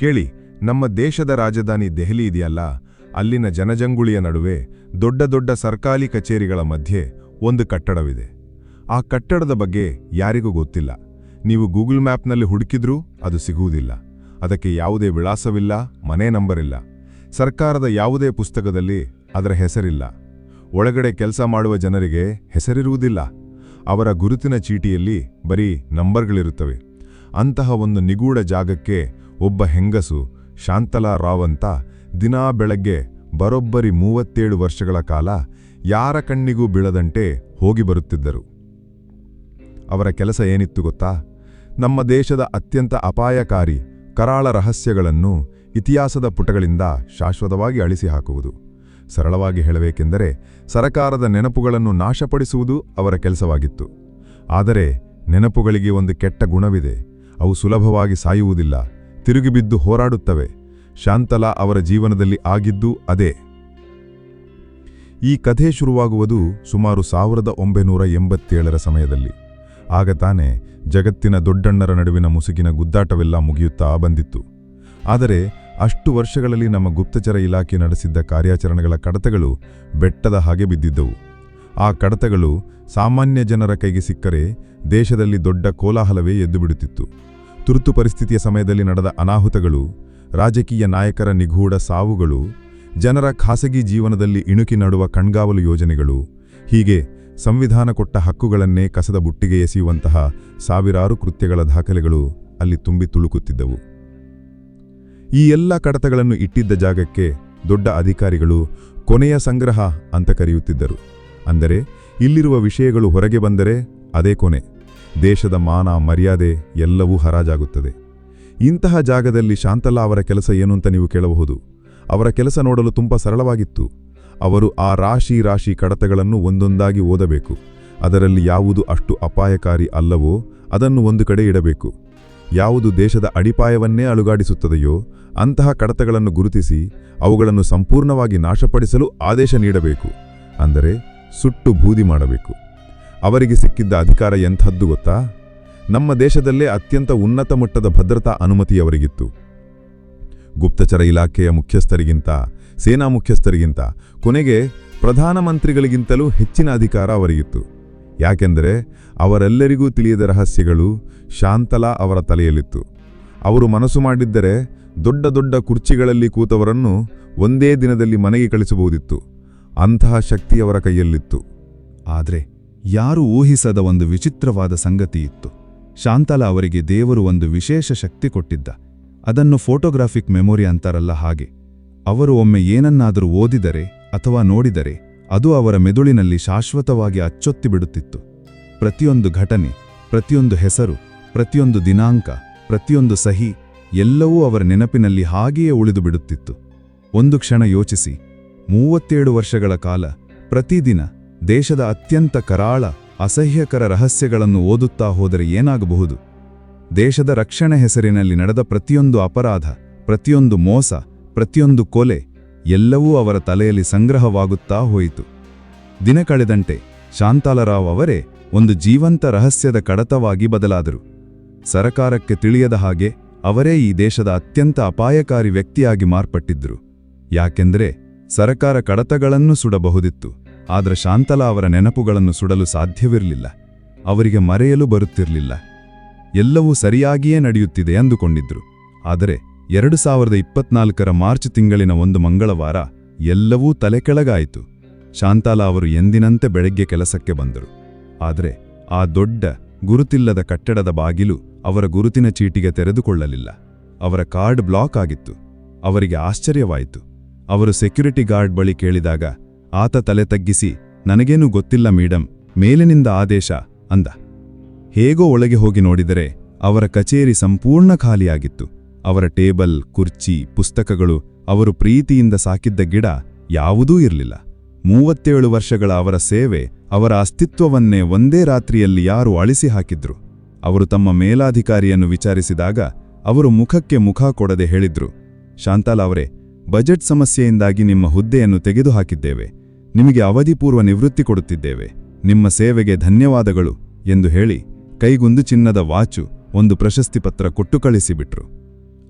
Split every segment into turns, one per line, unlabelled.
ಕೇಳಿ, ನಮ್ಮ ದೇಶದ ರಾಜಧಾನಿ ದೆಹಲಿ ಇದೆಯಲ್ಲ, ಅಲ್ಲಿನ ಜನಜಂಗುಳಿಯ ನಡುವೆ ದೊಡ್ಡ ದೊಡ್ಡ ಸರ್ಕಾರಿ ಕಚೇರಿಗಳ ಮಧ್ಯೆ ಒಂದು ಕಟ್ಟಡವಿದೆ. ಆ ಕಟ್ಟಡದ ಬಗ್ಗೆ ಯಾರಿಗೂ ಗೊತ್ತಿಲ್ಲ. ನೀವು ಗೂಗಲ್ ಮ್ಯಾಪ್ನಲ್ಲಿ ಹುಡುಕಿದ್ರೂ ಅದು ಸಿಗುವುದಿಲ್ಲ. ಅದಕ್ಕೆ ಯಾವುದೇ ವಿಳಾಸವಿಲ್ಲ, ಮನೆ ನಂಬರಿಲ್ಲ. ಸರ್ಕಾರದ ಯಾವುದೇ ಪುಸ್ತಕದಲ್ಲಿ ಅದರ ಹೆಸರಿಲ್ಲ. ಒಳಗಡೆ ಕೆಲಸ ಮಾಡುವ ಜನರಿಗೆ ಹೆಸರಿರುವುದಿಲ್ಲ. ಅವರ ಗುರುತಿನ ಚೀಟಿಯಲ್ಲಿ ಬರೀ ನಂಬರ್ಗಳಿರುತ್ತವೆ. ಅಂತಹ ಒಂದು ನಿಗೂಢ ಜಾಗಕ್ಕೆ ಒಬ್ಬ ಹೆಂಗಸು, ಶಾಂತಲಾ ರಾವ್ ಅಂತ, ದಿನಾ ಬೆಳಗ್ಗೆ ಬರೋಬ್ಬರಿ 37 ವರ್ಷಗಳ ಕಾಲ ಯಾರ ಕಣ್ಣಿಗೂ ಬೀಳದಂತೆ ಹೋಗಿ ಬರುತ್ತಿದ್ದರು. ಅವರ ಕೆಲಸ ಏನಿತ್ತು ಗೊತ್ತಾ? ನಮ್ಮ ದೇಶದ ಅತ್ಯಂತ ಅಪಾಯಕಾರಿ ಕರಾಳ ರಹಸ್ಯಗಳನ್ನು ಇತಿಹಾಸದ ಪುಟಗಳಿಂದ ಶಾಶ್ವತವಾಗಿ ಅಳಿಸಿ ಹಾಕುವುದು. ಸರಳವಾಗಿ ಹೇಳಬೇಕೆಂದರೆ ಸರಕಾರದ ನೆನಪುಗಳನ್ನು ನಾಶಪಡಿಸುವುದು ಅವರ ಕೆಲಸವಾಗಿತ್ತು. ಆದರೆ ನೆನಪುಗಳಿಗೆ ಒಂದು ಕೆಟ್ಟ ಗುಣವಿದೆ. ಅವು ಸುಲಭವಾಗಿ ಸಾಯುವುದಿಲ್ಲ, ತಿರುಗಿಬಿದ್ದು ಹೋರಾಡುತ್ತವೆ. ಶಾಂತಲಾ ಅವರ ಜೀವನದಲ್ಲಿ ಆಗಿದ್ದು ಅದೇ. ಈ ಕಥೆ ಶುರುವಾಗುವುದು ಸುಮಾರು 1987ರ ಸಮಯದಲ್ಲಿ. ಆಗ ತಾನೇ ಜಗತ್ತಿನ ದೊಡ್ಡಣ್ಣರ ನಡುವಿನ ಮುಸುಕಿನ ಗುದ್ದಾಟವೆಲ್ಲ ಮುಗಿಯುತ್ತಾ ಬಂದಿತ್ತು. ಆದರೆ ಅಷ್ಟು ವರ್ಷಗಳಲ್ಲಿ ನಮ್ಮ ಗುಪ್ತಚರ ಇಲಾಖೆ ನಡೆಸಿದ್ದ ಕಾರ್ಯಾಚರಣೆಗಳ ಕಡತಗಳು ಬೆಟ್ಟದ ಹಾಗೆ ಬಿದ್ದಿದ್ದವು. ಆ ಕಡತಗಳು ಸಾಮಾನ್ಯ ಜನರ ಕೈಗೆ ಸಿಕ್ಕರೆ ದೇಶದಲ್ಲಿ ದೊಡ್ಡ ಕೋಲಾಹಲವೇ ಎದ್ದುಬಿಡುತ್ತಿತ್ತು. ತುರ್ತು ಪರಿಸ್ಥಿತಿಯ ಸಮಯದಲ್ಲಿ ನಡೆದ ಅನಾಹುತಗಳು, ರಾಜಕೀಯ ನಾಯಕರ ನಿಗೂಢ ಸಾವುಗಳು, ಜನರ ಖಾಸಗಿ ಜೀವನದಲ್ಲಿ ಇಣುಕಿ ನಡುವ ಕಣ್ಗಾವಲು ಯೋಜನೆಗಳು, ಹೀಗೆ ಸಂವಿಧಾನ ಕೊಟ್ಟ ಹಕ್ಕುಗಳನ್ನೇ ಕಸದ ಬುಟ್ಟಿಗೆ ಎಸೆಯುವಂತಹ ಸಾವಿರಾರು ಕೃತ್ಯಗಳ ದಾಖಲೆಗಳು ಅಲ್ಲಿ ತುಂಬಿ ತುಳುಕುತ್ತಿದ್ದವು. ಈ ಎಲ್ಲ ಕಡತಗಳನ್ನು ಇಟ್ಟಿದ್ದ ಜಾಗಕ್ಕೆ ದೊಡ್ಡ ಅಧಿಕಾರಿಗಳು ಕೊನೆಯ ಸಂಗ್ರಹ ಅಂತ ಕರೆಯುತ್ತಿದ್ದರು. ಅಂದರೆ ಇಲ್ಲಿರುವ ವಿಷಯಗಳು ಹೊರಗೆ ಬಂದರೆ ಅದೇ ಕೊನೆ. ದೇಶದ ಮಾನ ಮರ್ಯಾದೆ ಎಲ್ಲವೂ ಹರಾಜಾಗುತ್ತದೆ. ಇಂತಹ ಜಾಗದಲ್ಲಿ ಶಾಂತಲಾ ಅವರ ಕೆಲಸ ಏನು ಅಂತ ನೀವು ಕೇಳಬಹುದು. ಅವರ ಕೆಲಸ ನೋಡಲು ತುಂಬ ಸರಳವಾಗಿತ್ತು. ಅವರು ಆ ರಾಶಿ ರಾಶಿ ಕಡತಗಳನ್ನು ಒಂದೊಂದಾಗಿ ಓದಬೇಕು. ಅದರಲ್ಲಿ ಯಾವುದು ಅಷ್ಟು ಅಪಾಯಕಾರಿ ಅಲ್ಲವೋ ಅದನ್ನು ಒಂದು ಕಡೆ ಇಡಬೇಕು. ಯಾವುದು ದೇಶದ ಅಡಿಪಾಯವನ್ನೇ ಅಲುಗಾಡಿಸುತ್ತದೆಯೋ ಅಂತಹ ಕಡತಗಳನ್ನು ಗುರುತಿಸಿ ಅವುಗಳನ್ನು ಸಂಪೂರ್ಣವಾಗಿ ನಾಶಪಡಿಸಲು ಆದೇಶ ನೀಡಬೇಕು. ಅಂದರೆ ಸುಟ್ಟು ಬೂದಿ ಮಾಡಬೇಕು. ಅವರಿಗೆ ಸಿಕ್ಕಿದ್ದ ಅಧಿಕಾರ ಎಂಥದ್ದು ಗೊತ್ತಾ? ನಮ್ಮ ದೇಶದಲ್ಲೇ ಅತ್ಯಂತ ಉನ್ನತ ಮಟ್ಟದ ಭದ್ರತಾ ಅನುಮತಿಯವರಿಗಿತ್ತು. ಗುಪ್ತಚರ ಇಲಾಖೆಯ ಮುಖ್ಯಸ್ಥರಿಗಿಂತ, ಸೇನಾ ಮುಖ್ಯಸ್ಥರಿಗಿಂತ, ಕೊನೆಗೆ ಪ್ರಧಾನಮಂತ್ರಿಗಳಿಗಿಂತಲೂ ಹೆಚ್ಚಿನ ಅಧಿಕಾರ ಅವರಿಗಿತ್ತು. ಯಾಕೆಂದರೆ ಅವರೆಲ್ಲರಿಗೂ ತಿಳಿಯದ ರಹಸ್ಯಗಳು ಶಾಂತಲಾ ಅವರ ತಲೆಯಲ್ಲಿತ್ತು. ಅವರು ಮನಸ್ಸು ಮಾಡಿದ್ದರೆ ದೊಡ್ಡ ದೊಡ್ಡ ಕುರ್ಚಿಗಳಲ್ಲಿ ಕೂತವರನ್ನು ಒಂದೇ ದಿನದಲ್ಲಿ ಮನೆಗೆ ಕಳಿಸಬಹುದಿತ್ತು. ಅಂತಹ ಶಕ್ತಿ ಅವರ ಕೈಯಲ್ಲಿತ್ತು.
ಆದರೆ ಯಾರೂ ಊಹಿಸದ ಒಂದು ವಿಚಿತ್ರವಾದ ಸಂಗತಿ ಇತ್ತು. ಶಾಂತಲಾ ಅವರಿಗೆ ದೇವರು ಒಂದು ವಿಶೇಷ ಶಕ್ತಿ ಕೊಟ್ಟಿದ್ದ. ಅದನ್ನು ಫೋಟೋಗ್ರಾಫಿಕ್ ಮೆಮೊರಿ ಅಂತಾರಲ್ಲ ಹಾಗೆ. ಅವರು ಒಮ್ಮೆ ಏನನ್ನಾದರೂ ಓದಿದರೆ ಅಥವಾ ನೋಡಿದರೆ ಅದು ಅವರ ಮೆದುಳಿನಲ್ಲಿ ಶಾಶ್ವತವಾಗಿ ಅಚ್ಚೊತ್ತಿಬಿಡುತ್ತಿತ್ತು. ಪ್ರತಿಯೊಂದು ಘಟನೆ, ಪ್ರತಿಯೊಂದು ಹೆಸರು, ಪ್ರತಿಯೊಂದು ದಿನಾಂಕ, ಪ್ರತಿಯೊಂದು ಸಹಿ ಎಲ್ಲವೂ ಅವರ ನೆನಪಿನಲ್ಲಿ ಹಾಗೆಯೇ ಉಳಿದು ಬಿಡುತ್ತಿತ್ತು. ಒಂದು ಕ್ಷಣ ಯೋಚಿಸಿ, 37 ವರ್ಷಗಳ ಕಾಲ ಪ್ರತಿದಿನ ದೇಶದ ಅತ್ಯಂತ ಕರಾಳ ಅಸಹ್ಯಕರ ರಹಸ್ಯಗಳನ್ನು ಓದುತ್ತಾ ಹೋದರೆ ಏನಾಗಬಹುದು? ದೇಶದ ರಕ್ಷಣೆ ಹೆಸರಿನಲ್ಲಿ ನಡೆದ ಪ್ರತಿಯೊಂದು ಅಪರಾಧ, ಪ್ರತಿಯೊಂದು ಮೋಸ, ಪ್ರತಿಯೊಂದು ಕೊಲೆ ಎಲ್ಲವೂ ಅವರ ತಲೆಯಲ್ಲಿ ಸಂಗ್ರಹವಾಗುತ್ತಾ ಹೋಯಿತು. ದಿನ ಕಳೆದಂತೆ ಶಾಂತಲಾ ರಾವ್ ಅವರೇ ಒಂದು ಜೀವಂತ ರಹಸ್ಯದ ಕಡತವಾಗಿ ಬದಲಾದರು. ಸರಕಾರಕ್ಕೆ ತಿಳಿಯದ ಹಾಗೆ ಅವರೇ ಈ ದೇಶದ ಅತ್ಯಂತ ಅಪಾಯಕಾರಿ ವ್ಯಕ್ತಿಯಾಗಿ ಮಾರ್ಪಟ್ಟಿದ್ರು. ಯಾಕೆಂದರೆ ಸರಕಾರ ಕಡತಗಳನ್ನು ಸುಡಬಹುದಿತ್ತು, ಆದರೆ ಶಾಂತಲಾ ಅವರ ನೆನಪುಗಳನ್ನು ಸುಡಲು ಸಾಧ್ಯವಿರಲಿಲ್ಲ. ಅವರಿಗೆ ಮರೆಯಲು ಬರುತ್ತಿರಲಿಲ್ಲ. ಎಲ್ಲವೂ ಸರಿಯಾಗಿಯೇ ನಡೆಯುತ್ತಿದೆ ಅಂದುಕೊಂಡಿದ್ರು. ಆದರೆ 2024ರ ಮಾರ್ಚ್ ತಿಂಗಳಿನ ಒಂದು ಮಂಗಳವಾರ ಎಲ್ಲವೂ ತಲೆಕೆಳಗಾಯಿತು. ಶಾಂತಲಾ ಅವರು ಎಂದಿನಂತೆ ಬೆಳಗ್ಗೆ ಕೆಲಸಕ್ಕೆ ಬಂದರು. ಆದರೆ ಆ ದೊಡ್ಡ ಗುರುತಿಲ್ಲದ ಕಟ್ಟಡದ ಬಾಗಿಲು ಅವರ ಗುರುತಿನ ಚೀಟಿಗೆ ತೆರೆದುಕೊಳ್ಳಲಿಲ್ಲ. ಅವರ ಕಾರ್ಡ್ ಬ್ಲಾಕ್ ಆಗಿತ್ತು. ಅವರಿಗೆ ಆಶ್ಚರ್ಯವಾಯಿತು. ಅವರು ಸೆಕ್ಯುರಿಟಿ ಗಾರ್ಡ್ ಬಳಿ ಕೇಳಿದಾಗ ಆತ ತಲೆ ತಗ್ಗಿಸಿ, ನನಗೇನೂ ಗೊತ್ತಿಲ್ಲ ಮೇಡಮ್, ಮೇಲಿನಿಂದ ಆದೇಶ ಅಂದ. ಹೇಗೋ ಒಳಗೆ ಹೋಗಿ ನೋಡಿದರೆ ಅವರ ಕಚೇರಿ ಸಂಪೂರ್ಣ ಖಾಲಿಯಾಗಿತ್ತು. ಅವರ ಟೇಬಲ್, ಕುರ್ಚಿ, ಪುಸ್ತಕಗಳು, ಅವರು ಪ್ರೀತಿಯಿಂದ ಸಾಕಿದ್ದ ಗಿಡ ಯಾವುದೂ ಇರಲಿಲ್ಲ. 37 ವರ್ಷಗಳ ಅವರ ಸೇವೆ, ಅವರ ಅಸ್ತಿತ್ವವನ್ನೇ ಒಂದೇ ರಾತ್ರಿಯಲ್ಲಿ ಯಾರು ಅಳಿಸಿ ಹಾಕಿದ್ರು. ಅವರು ತಮ್ಮ ಮೇಲಾಧಿಕಾರಿಯನ್ನು ವಿಚಾರಿಸಿದಾಗ ಅವರು ಮುಖಕ್ಕೆ ಮುಖ ಕೊಡದೆ ಹೇಳಿದ್ರು, ಶಾಂತಲಾ ಅವರೇ, ಬಜೆಟ್ ಸಮಸ್ಯೆಯಿಂದಾಗಿ ನಿಮ್ಮ ಹುದ್ದೆಯನ್ನು ತೆಗೆದುಹಾಕಿದ್ದೇವೆ. ನಿಮಗೆ ಅವಧಿಪೂರ್ವ ನಿವೃತ್ತಿ ಕೊಡುತ್ತಿದ್ದೇವೆ. ನಿಮ್ಮ ಸೇವೆಗೆ ಧನ್ಯವಾದಗಳು ಎಂದು ಹೇಳಿ ಕೈಗೊಂದು ಚಿನ್ನದ ವಾಚು, ಒಂದು ಪ್ರಶಸ್ತಿ ಪತ್ರ ಕೊಟ್ಟು ಕಳಿಸಿಬಿಟ್ರು.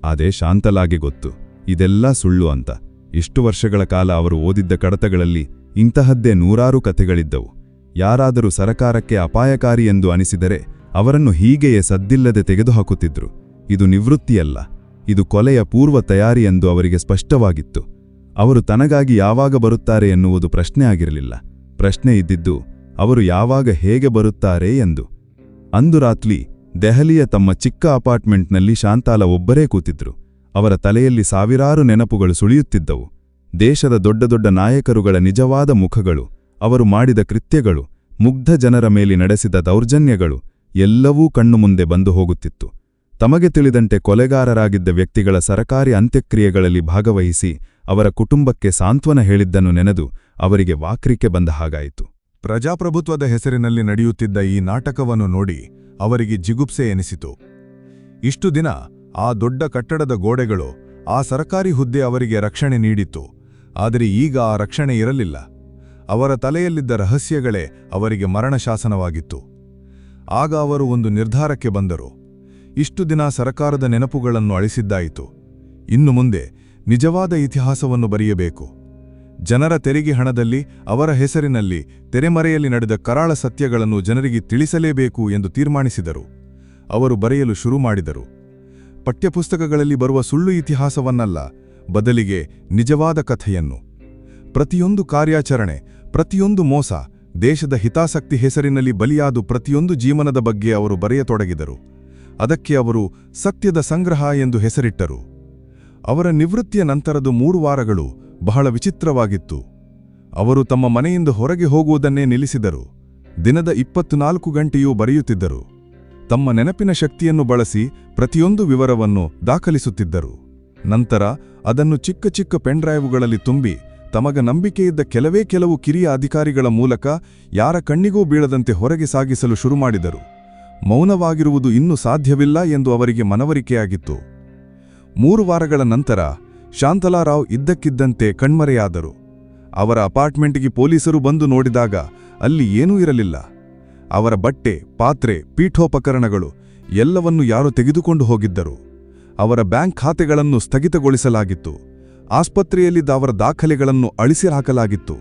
ಅದೇ ಶಾಂತಲಾಗೆ ಗೊತ್ತು ಇದೆಲ್ಲ ಸುಳ್ಳು ಅಂತ. ಇಷ್ಟು ವರ್ಷಗಳ ಕಾಲ ಅವರು ಓದಿದ್ದ ಕಡತಗಳಲ್ಲಿ ಇಂತಹದ್ದೇ ನೂರಾರು ಕಥೆಗಳಿದ್ದವು. ಯಾರಾದರೂ ಸರಕಾರಕ್ಕೆ ಅಪಾಯಕಾರಿ ಎಂದು ಅನಿಸಿದರೆ ಅವರನ್ನು ಹೀಗೆಯೇ ಸದ್ದಿಲ್ಲದೆ ತೆಗೆದುಹಾಕುತ್ತಿದ್ರು. ಇದು ನಿವೃತ್ತಿಯಲ್ಲ, ಇದು ಕೊಲೆಯ ಪೂರ್ವ ತಯಾರಿ ಎಂದು ಅವರಿಗೆ ಸ್ಪಷ್ಟವಾಗಿತ್ತು. ಅವರು ತನಗಾಗಿ ಯಾವಾಗ ಬರುತ್ತಾರೆ ಎನ್ನುವುದು ಪ್ರಶ್ನೆ ಆಗಿರಲಿಲ್ಲ. ಪ್ರಶ್ನೆ ಇದ್ದಿದ್ದು ಅವರು ಯಾವಾಗ ಹೇಗೆ ಬರುತ್ತಾರೆ ಎಂದು. ಅಂದು ರಾತ್ರಿ ದೆಹಲಿಯ ತಮ್ಮ ಚಿಕ್ಕ ಅಪಾರ್ಟ್ಮೆಂಟ್ನಲ್ಲಿ ಶಾಂತಾಲ ಒಬ್ಬರೇ ಕೂತಿದ್ರು. ಅವರ ತಲೆಯಲ್ಲಿ ಸಾವಿರಾರು ನೆನಪುಗಳು ಸುಳಿಯುತ್ತಿದ್ದವು. ದೇಶದ ದೊಡ್ಡ ದೊಡ್ಡ ನಾಯಕರುಗಳ ನಿಜವಾದ ಮುಖಗಳು, ಅವರು ಮಾಡಿದ ಕೃತ್ಯಗಳು, ಮುಗ್ಧ ಜನರ ಮೇಲೆ ನಡೆಸಿದ ದೌರ್ಜನ್ಯಗಳು ಎಲ್ಲವೂ ಕಣ್ಣು ಮುಂದೆ ಬಂದು ಹೋಗುತ್ತಿತ್ತು. ತಮಗೆ ತಿಳಿದಂತೆ ಕೊಲೆಗಾರರಾಗಿದ್ದ ವ್ಯಕ್ತಿಗಳ ಸರಕಾರಿ ಅಂತ್ಯಕ್ರಿಯೆಗಳಲ್ಲಿ ಭಾಗವಹಿಸಿ ಅವರ ಕುಟುಂಬಕ್ಕೆ ಸಾಂತ್ವನ ಹೇಳಿದ್ದನ್ನು ನೆನೆದು ಅವರಿಗೆ ವಾಕ್ರಿಕೆ ಬಂದ ಹಾಗಾಯಿತು.
ಪ್ರಜಾಪ್ರಭುತ್ವದ ಹೆಸರಿನಲ್ಲಿ ನಡೆಯುತ್ತಿದ್ದ ಈ ನಾಟಕವನ್ನು ನೋಡಿ ಅವರಿಗೆ ಜಿಗುಪ್ಸೆ ಎನಿಸಿತು. ಇಷ್ಟು ದಿನ ಆ ದೊಡ್ಡ ಕಟ್ಟಡದ ಗೋಡೆಗಳು, ಆ ಸರಕಾರಿ ಹುದ್ದೆ ಅವರಿಗೆ ರಕ್ಷಣೆ ನೀಡಿತ್ತು. ಆದರೆ ಈಗ ಆ ರಕ್ಷಣೆ ಇರಲಿಲ್ಲ. ಅವರ ತಲೆಯಲ್ಲಿದ್ದ ರಹಸ್ಯಗಳೇ ಅವರಿಗೆ ಮರಣಶಾಸನವಾಗಿತ್ತು. ಆಗ ಅವರು ಒಂದು ನಿರ್ಧಾರಕ್ಕೆ ಬಂದರು. ಇಷ್ಟು ದಿನ ಸರಕಾರದ ನೆನಪುಗಳನ್ನು ಅಳಿಸಿದ್ದಾಯಿತು. ಇನ್ನು ಮುಂದೆ ನಿಜವಾದ ಇತಿಹಾಸವನ್ನು ಬರೆಯಬೇಕು. ಜನರ ತೆರಿಗೆ ಹಣದಲ್ಲಿ, ಅವರ ಹೆಸರಿನಲ್ಲಿ ತೆರೆಮರೆಯಲ್ಲಿ ನಡೆದ ಕರಾಳ ಸತ್ಯಗಳನ್ನು ಜನರಿಗೆ ತಿಳಿಸಲೇಬೇಕು ಎಂದು ತೀರ್ಮಾನಿಸಿದರು. ಅವರು ಬರೆಯಲು ಶುರು ಮಾಡಿದರು. ಪಠ್ಯಪುಸ್ತಕಗಳಲ್ಲಿ ಬರುವ ಸುಳ್ಳು ಇತಿಹಾಸವನ್ನಲ್ಲ, ಬದಲಿಗೆ ನಿಜವಾದ ಕಥೆಯನ್ನು. ಪ್ರತಿಯೊಂದು ಕಾರ್ಯಾಚರಣೆ, ಪ್ರತಿಯೊಂದು ಮೋಸ, ದೇಶದ ಹಿತಾಸಕ್ತಿ ಹೆಸರಿನಲ್ಲಿ ಬಲಿಯಾದ ಪ್ರತಿಯೊಂದು ಜೀವನದ ಬಗ್ಗೆ ಅವರು ಬರೆಯತೊಡಗಿದರು. ಅದಕ್ಕೆ ಅವರು ಸತ್ಯದ ಸಂಗ್ರಹ ಎಂದು ಹೆಸರಿಟ್ಟರು. ಅವರ ನಿವೃತ್ತಿಯ ನಂತರದ 3 ವಾರಗಳು ಬಹಳ ವಿಚಿತ್ರವಾಗಿತ್ತು. ಅವರು ತಮ್ಮ ಮನೆಯಿಂದ ಹೊರಗೆ ಹೋಗುವುದನ್ನೇ ನಿಲ್ಲಿಸಿದರು. ದಿನದ 24 ಗಂಟೆಯೂ ಬರೆಯುತ್ತಿದ್ದರು. ತಮ್ಮ ನೆನಪಿನ ಶಕ್ತಿಯನ್ನು ಬಳಸಿ ಪ್ರತಿಯೊಂದು ವಿವರವನ್ನು ದಾಖಲಿಸುತ್ತಿದ್ದರು. ನಂತರ ಅದನ್ನು ಚಿಕ್ಕ ಚಿಕ್ಕ ಪೆನ್ಡ್ರೈವ್ಗಳಲ್ಲಿ ತುಂಬಿ ತಮಗ ನಂಬಿಕೆಯಿದ್ದ ಕೆಲವು ಕಿರಿಯ ಅಧಿಕಾರಿಗಳ ಮೂಲಕ ಯಾರ ಕಣ್ಣಿಗೂ ಬೀಳದಂತೆ ಹೊರಗೆ ಸಾಗಿಸಲು ಶುರುಮಾಡಿದರು. ಮೌನವಾಗಿರುವುದು ಇನ್ನೂ ಸಾಧ್ಯವಿಲ್ಲ ಎಂದು ಅವರಿಗೆ ಮನವರಿಕೆಯಾಗಿತ್ತು. 3 ವಾರಗಳ ನಂತರ ಶಾಂತಲಾರಾವ್ ಇದ್ದಕ್ಕಿದ್ದಂತೆ ಕಣ್ಮರೆಯಾದರು. ಅವರ ಅಪಾರ್ಟ್ಮೆಂಟ್ಗೆ ಪೊಲೀಸರು ಬಂದು ನೋಡಿದಾಗ ಅಲ್ಲಿ ಏನೂ ಇರಲಿಲ್ಲ. ಅವರ ಬಟ್ಟೆ, ಪಾತ್ರೆ, ಪೀಠೋಪಕರಣಗಳು ಎಲ್ಲವನ್ನೂ ಯಾರೋ ತೆಗೆದುಕೊಂಡು ಹೋಗಿದ್ದರು. ಅವರ ಬ್ಯಾಂಕ್ ಖಾತೆಗಳನ್ನು ಸ್ಥಗಿತಗೊಳಿಸಲಾಗಿತ್ತು. ಆಸ್ಪತ್ರೆಯಲ್ಲಿದ್ದ ಅವರ ದಾಖಲೆಗಳನ್ನು ಅಳಿಸಿಹಾಕಲಾಗಿತ್ತು.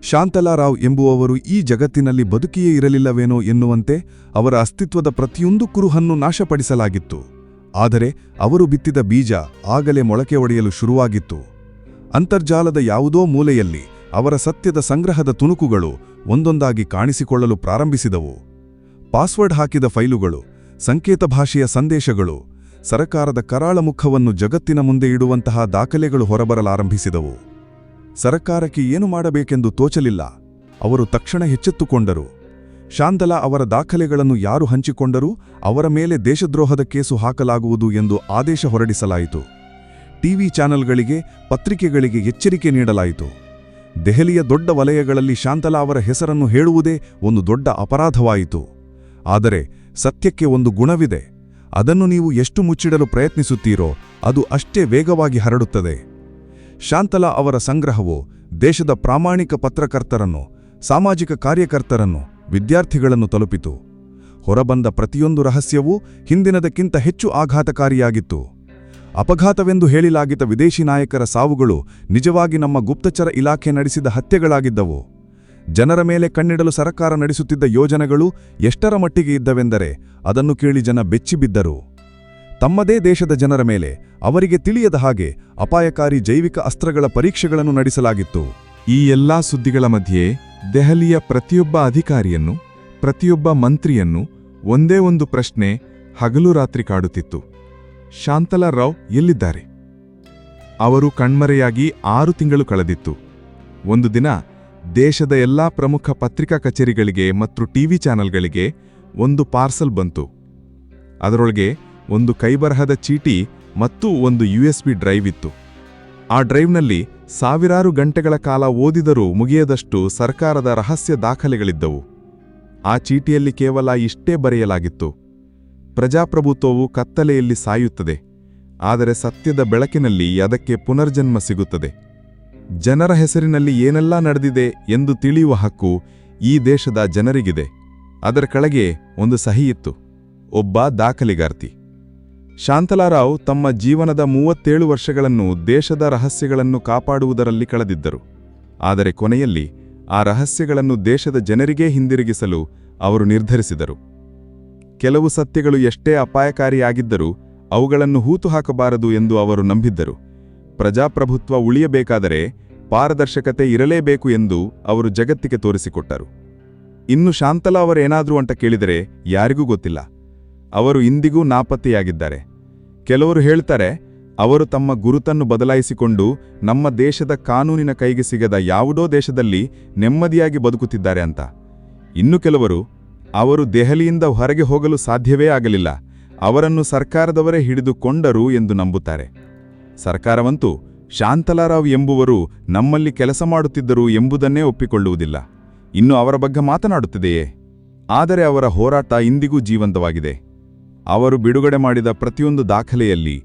ಶಾಂತಲಾರಾವ್ ಎಂಬುವವರು ಈ ಜಗತ್ತಿನಲ್ಲಿ ಬದುಕಿಯೇ ಇರಲಿಲ್ಲವೇನೋ ಎನ್ನುವಂತೆ ಅವರ ಅಸ್ತಿತ್ವದ ಪ್ರತಿಯೊಂದು ಕುರುಹನ್ನು ನಾಶಪಡಿಸಲಾಗಿತ್ತು. ಆದರೆ ಅವರು ಬಿತ್ತಿದ ಬೀಜ ಆಗಲೇ ಮೊಳಕೆ ಒಡೆಯಲು ಶುರುವಾಗಿತ್ತು. ಅಂತರ್ಜಾಲದ ಯಾವುದೋ ಮೂಲೆಯಲ್ಲಿ ಅವರ ಸತ್ಯದ ಸಂಗ್ರಹದ ತುಣುಕುಗಳು ಒಂದೊಂದಾಗಿ ಕಾಣಿಸಿಕೊಳ್ಳಲು ಪ್ರಾರಂಭಿಸಿದವು. ಪಾಸ್ವರ್ಡ್ ಹಾಕಿದ ಫೈಲುಗಳು, ಸಂಕೇತ ಭಾಷೆಯ ಸಂದೇಶಗಳು, ಸರಕಾರದ ಕರಾಳ ಮುಖವನ್ನು ಜಗತ್ತಿನ ಮುಂದೆ ಇಡುವಂತಹ ದಾಖಲೆಗಳು ಹೊರಬರಲಾರಂಭಿಸಿದವು. ಸರಕಾರಕ್ಕೆ ಏನು ಮಾಡಬೇಕೆಂದು ತೋಚಲಿಲ್ಲ. ಅವರು ತಕ್ಷಣ ಎಚ್ಚೆತ್ತುಕೊಂಡರು. ಶಾಂತಲಾ ಅವರ ದಾಖಲೆಗಳನ್ನು ಯಾರು ಹಂಚಿಕೊಂಡರೂ ಅವರ ಮೇಲೆ ದೇಶದ್ರೋಹದ ಕೇಸು ಹಾಕಲಾಗುವುದು ಎಂದು ಆದೇಶ ಹೊರಡಿಸಲಾಯಿತು. ಟಿವಿ ಚಾನೆಲ್ಗಳಿಗೆ, ಪತ್ರಿಕೆಗಳಿಗೆ ಎಚ್ಚರಿಕೆ ನೀಡಲಾಯಿತು. ದೆಹಲಿಯ ದೊಡ್ಡ ವಲಯಗಳಲ್ಲಿ ಶಾಂತಲಾ ಅವರ ಹೆಸರನ್ನು ಹೇಳುವುದೇ ಒಂದು ದೊಡ್ಡ ಅಪರಾಧವಾಯಿತು. ಆದರೆ ಸತ್ಯಕ್ಕೆ ಒಂದು ಗುಣವಿದೆ. ಅದನ್ನು ನೀವು ಎಷ್ಟು ಮುಚ್ಚಿಡಲು ಪ್ರಯತ್ನಿಸುತ್ತೀರೋ ಅದು ಅಷ್ಟೇ ವೇಗವಾಗಿ ಹರಡುತ್ತದೆ. ಶಾಂತಲಾ ಅವರ ಸಂಗ್ರಹವು ದೇಶದ ಪ್ರಾಮಾಣಿಕ ಪತ್ರಕರ್ತರನ್ನು, ಸಾಮಾಜಿಕ ಕಾರ್ಯಕರ್ತರನ್ನು, ವಿದ್ಯಾರ್ಥಿಗಳನ್ನು ತಲುಪಿತು. ಹೊರಬಂದ ಪ್ರತಿಯೊಂದು ರಹಸ್ಯವೂ ಹಿಂದಿನದಕ್ಕಿಂತ ಹೆಚ್ಚು ಆಘಾತಕಾರಿಯಾಗಿತ್ತು. ಅಪಘಾತವೆಂದು ಹೇಳಿಲಾಗಿದ್ದ ವಿದೇಶಿ ನಾಯಕರ ಸಾವುಗಳು ನಿಜವಾಗಿ ನಮ್ಮ ಗುಪ್ತಚರ ಇಲಾಖೆ ನಡೆಸಿದ ಹತ್ಯೆಗಳಾಗಿದ್ದವು. ಜನರ ಮೇಲೆ ಕಣ್ಣಿಡಲು ಸರ್ಕಾರ ನಡೆಸುತ್ತಿದ್ದ ಯೋಜನೆಗಳು ಎಷ್ಟರ ಮಟ್ಟಿಗೆ ಇದ್ದವೆಂದರೆ ಅದನ್ನು ಕೇಳಿ ಜನ ಬೆಚ್ಚಿಬಿದ್ದರು. ತಮ್ಮದೇ ದೇಶದ ಜನರ ಮೇಲೆ ಅವರಿಗೆ ತಿಳಿಯದ ಹಾಗೆ ಅಪಾಯಕಾರಿ ಜೈವಿಕ ಅಸ್ತ್ರಗಳ ಪರೀಕ್ಷೆಗಳನ್ನು ನಡೆಸಲಾಗಿತ್ತು.
ಈ ಎಲ್ಲಾ ಸುದ್ದಿಗಳ ಮಧ್ಯೆ ದೆಹಲಿಯ ಪ್ರತಿಯೊಬ್ಬ ಅಧಿಕಾರಿಯನ್ನು, ಪ್ರತಿಯೊಬ್ಬ ಮಂತ್ರಿಯನ್ನು ಒಂದೇ ಒಂದು ಪ್ರಶ್ನೆ ಹಗಲು ರಾತ್ರಿ ಕಾಡುತ್ತಿತ್ತು. ಶಾಂತಲಾರಾವ್ ಎಲ್ಲಿದ್ದಾರೆ? ಅವರು ಕಣ್ಮರೆಯಾಗಿ 6 ತಿಂಗಳು ಕಳೆದಿತ್ತು. ಒಂದು ದಿನ ದೇಶದ ಎಲ್ಲಾ ಪ್ರಮುಖ ಪತ್ರಿಕಾ ಕಚೇರಿಗಳಿಗೆ ಮತ್ತು ಟಿವಿ ಚಾನೆಲ್ಗಳಿಗೆ ಒಂದು ಪಾರ್ಸಲ್ ಬಂತು. ಅದರೊಳಗೆ ಒಂದು ಕೈಬರಹದ ಚೀಟಿ ಮತ್ತು ಒಂದು USB ಡ್ರೈವ್ ಇತ್ತು. ಆ ಡ್ರೈವ್ನಲ್ಲಿ ಸಾವಿರಾರು ಗಂಟೆಗಳ ಕಾಲ ಓದಿದರೂ ಮುಗಿಯದಷ್ಟು ಸರ್ಕಾರದ ರಹಸ್ಯ ದಾಖಲೆಗಳಿದ್ದವು. ಆ ಚೀಟಿಯಲ್ಲಿ ಕೇವಲ ಇಷ್ಟೇ ಬರೆಯಲಾಗಿತ್ತು: ಪ್ರಜಾಪ್ರಭುತ್ವವು ಕತ್ತಲೆಯಲ್ಲಿ ಸಾಯುತ್ತದೆ, ಆದರೆ ಸತ್ಯದ ಬೆಳಕಿನಲ್ಲಿ ಅದಕ್ಕೆ ಪುನರ್ಜನ್ಮ ಸಿಗುತ್ತದೆ. ಜನರ ಹೆಸರಿನಲ್ಲಿ ಏನೆಲ್ಲ ನಡೆದಿದೆ ಎಂದು ತಿಳಿಯುವ ಹಕ್ಕು ಈ ದೇಶದ ಜನರಿಗಿದೆ. ಅದರ ಕೆಳಗೆ ಒಂದು ಸಹಿಯಿತ್ತು: ಒಬ್ಬ ದಾಖಲೆಗಾರ್ತಿ. ಶಾಂತಲಾರಾವ್ ತಮ್ಮ ಜೀವನದ 37 ವರ್ಷಗಳನ್ನು ದೇಶದ ರಹಸ್ಯಗಳನ್ನು ಕಾಪಾಡುವುದರಲ್ಲಿ ಕಳೆದಿದ್ದರು. ಆದರೆ ಕೊನೆಯಲ್ಲಿ ಆ ರಹಸ್ಯಗಳನ್ನು ದೇಶದ ಜನರಿಗೇ ಹಿಂದಿರುಗಿಸಲು ಅವರು ನಿರ್ಧರಿಸಿದರು. ಕೆಲವು ಸತ್ಯಗಳು ಎಷ್ಟೇ ಅಪಾಯಕಾರಿಯಾಗಿದ್ದರೂ ಅವುಗಳನ್ನು ಹೂತುಹಾಕಬಾರದು ಎಂದು ಅವರು ನಂಬಿದ್ದರು. ಪ್ರಜಾಪ್ರಭುತ್ವ ಉಳಿಯಬೇಕಾದರೆ ಪಾರದರ್ಶಕತೆ ಇರಲೇಬೇಕು ಎಂದು ಅವರು ಜಗತ್ತಿಗೆ ತೋರಿಸಿಕೊಟ್ಟರು. ಇನ್ನು ಶಾಂತಲಾ ಅವರೇನಾದ್ರೂ ಅಂತ ಕೇಳಿದರೆ ಯಾರಿಗೂ ಗೊತ್ತಿಲ್ಲ. ಅವರು ಇಂದಿಗೂ ನಾಪತ್ತೆಯಾಗಿದ್ದಾರೆ. ಕೆಲವರು ಹೇಳ್ತಾರೆ ಅವರು ತಮ್ಮ ಗುರುತನ್ನು ಬದಲಾಯಿಸಿಕೊಂಡು ನಮ್ಮ ದೇಶದ ಕಾನೂನಿನ ಕೈಗೆ ಸಿಗದ ಯಾವುದೋ ದೇಶದಲ್ಲಿ ನೆಮ್ಮದಿಯಾಗಿ ಬದುಕುತ್ತಿದ್ದಾರೆ ಅಂತ. ಇನ್ನು ಕೆಲವರು ಅವರು ದೆಹಲಿಯಿಂದ ಹೊರಗೆ ಹೋಗಲು ಸಾಧ್ಯವೇ ಆಗಲಿಲ್ಲ, ಅವರನ್ನು ಸರ್ಕಾರದವರೇ ಹಿಡಿದುಕೊಂಡರು ಎಂದು ನಂಬುತ್ತಾರೆ. ಸರ್ಕಾರವಂತೂ ಶಾಂತಲಾರಾವ್ ಎಂಬುವರು ನಮ್ಮಲ್ಲಿ ಕೆಲಸ ಮಾಡುತ್ತಿದ್ದರು ಎಂಬುದನ್ನೇ ಒಪ್ಪಿಕೊಳ್ಳುವುದಿಲ್ಲ. ಇನ್ನು ಅವರ ಬಗ್ಗೆ ಮಾತನಾಡುತ್ತಿದೆಯೇ? ಆದರೆ ಅವರ ಹೋರಾಟ ಇಂದಿಗೂ ಜೀವಂತವಾಗಿದೆ. ಅವರು ಬಿಡುಗಡೆ ಮಾಡಿದ ಪ್ರತಿಯೊಂದು ದಾಖಲೆಯಲ್ಲಿ,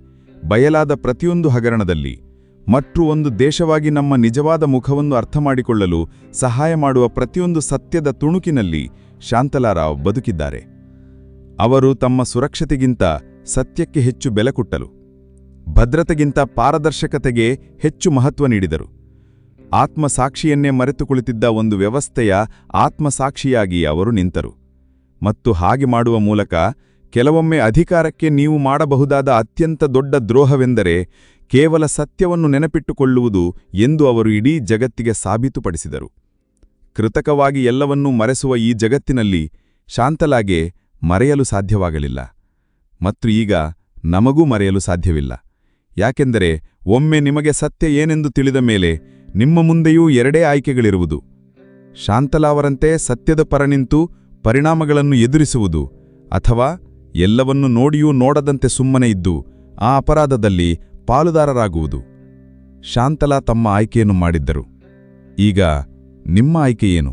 ಬಯಲಾದ ಪ್ರತಿಯೊಂದು ಹಗರಣದಲ್ಲಿ ಮತ್ತು ಒಂದು ದೇಶವಾಗಿ ನಮ್ಮ ನಿಜವಾದ ಮುಖವನ್ನು ಅರ್ಥಮಾಡಿಕೊಳ್ಳಲು ಸಹಾಯ ಮಾಡುವ ಪ್ರತಿಯೊಂದು ಸತ್ಯದ ತುಣುಕಿನಲ್ಲಿ ಶಾಂತಲಾರಾವ್ ಬದುಕಿದ್ದಾರೆ. ಅವರು ತಮ್ಮ ಸುರಕ್ಷತೆಗಿಂತ ಸತ್ಯಕ್ಕೆ ಹೆಚ್ಚು ಬೆಲೆ ಕೊಟ್ಟರು, ಭದ್ರತೆಗಿಂತ ಪಾರದರ್ಶಕತೆಗೆ ಹೆಚ್ಚು ಮಹತ್ವ ನೀಡಿದರು. ಆತ್ಮಸಾಕ್ಷಿಯನ್ನೇ ಮರೆತು ಕುಳಿತಿದ್ದ ಒಂದು ವ್ಯವಸ್ಥೆಯ ಆತ್ಮಸಾಕ್ಷಿಯಾಗಿ ಅವರು ನಿಂತರು. ಮತ್ತು ಹಾಗೆ ಮಾಡುವ ಮೂಲಕ ಕೆಲವೊಮ್ಮೆ ಅಧಿಕಾರಕ್ಕೆ ನೀವು ಮಾಡಬಹುದಾದ ಅತ್ಯಂತ ದೊಡ್ಡ ದ್ರೋಹವೆಂದರೆ ಕೇವಲ ಸತ್ಯವನ್ನು ನೆನಪಿಟ್ಟುಕೊಳ್ಳುವುದು ಎಂದು ಅವರು ಇಡೀ ಜಗತ್ತಿಗೆ ಸಾಬೀತುಪಡಿಸಿದರು. ಕೃತಕವಾಗಿ ಎಲ್ಲವನ್ನೂ ಮರೆಸುವ ಈ ಜಗತ್ತಿನಲ್ಲಿ ಶಾಂತಲಾಗೆ ಮರೆಯಲು ಸಾಧ್ಯವಾಗಲಿಲ್ಲ, ಮತ್ತು ಈಗ ನಮಗೂ ಮರೆಯಲು ಸಾಧ್ಯವಿಲ್ಲ. ಯಾಕೆಂದರೆ ಒಮ್ಮೆ ನಿಮಗೆ ಸತ್ಯ ಏನೆಂದು ತಿಳಿದ ಮೇಲೆ ನಿಮ್ಮ ಮುಂದೆಯೂ ಎರಡೇ ಆಯ್ಕೆಗಳಿರುವುದು: ಶಾಂತಲಾ ಅವರಂತೆ ಸತ್ಯದ ಪರ ನಿಂತು ಪರಿಣಾಮಗಳನ್ನು ಎದುರಿಸುವುದು, ಅಥವಾ ಎಲ್ಲವನ್ನೂ ನೋಡಿಯೂ ನೋಡದಂತೆ ಸುಮ್ಮನೆ ಇದ್ದು ಆ ಅಪರಾಧದಲ್ಲಿ ಪಾಲುದಾರರಾಗುವುದು. ಶಾಂತಲಾ ತಮ್ಮ ಆಯ್ಕೆಯನ್ನು ಮಾಡಿದ್ದರು. ಈಗ ನಿಮ್ಮ ಆಯ್ಕೆ ಏನು?